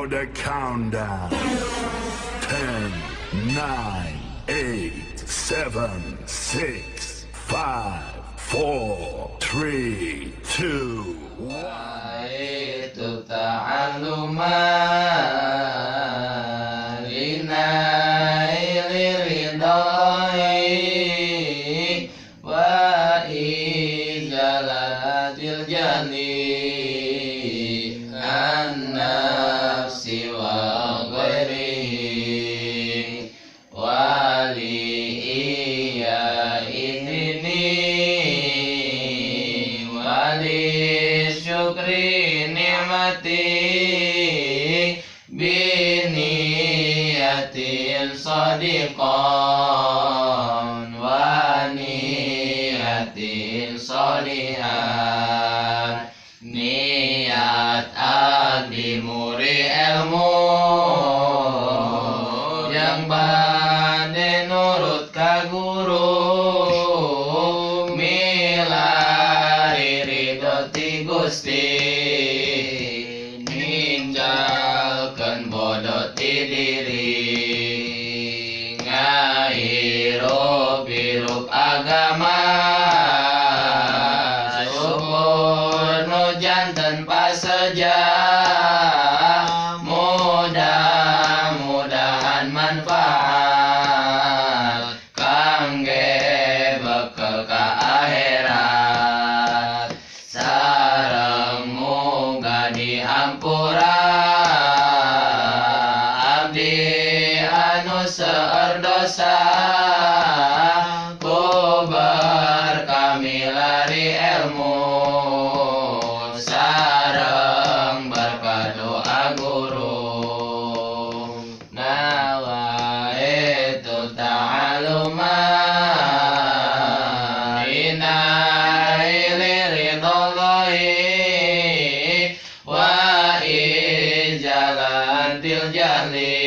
know the countdown. 10, 9, 8, 7, 6, 5, 4, 3, 2, 1. Itu ta'aluma linaili ridai wa ijalatil jani an-nafsi wa ghairihi wali iya ini wali syukri ni'mati biniyatin sadiqan wa niyatin solihan. Niat abdi muri ilmu yang bade nurut ka guru milari ridho ti Gusti ninggalkeun bodoh ti diri ngairup-irup agama syukur nu janten paseja mudah-mudahan manfaat kangge bekel ka akhirat sareng muga dihampura abdi anu seueur dosa ku berkamilari ilmu sareng berkadoa guru nawaitu ta'aluma inaili ridallahi wa ijalatil jahli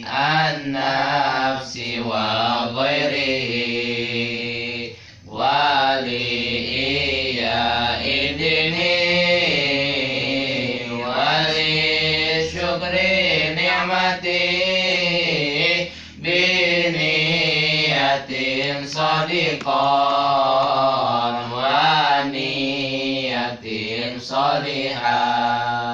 an-nafsi wa ghairihi wali iya idini wali syukri ni'mati biniyatin sadiqan wa niyatin solihah.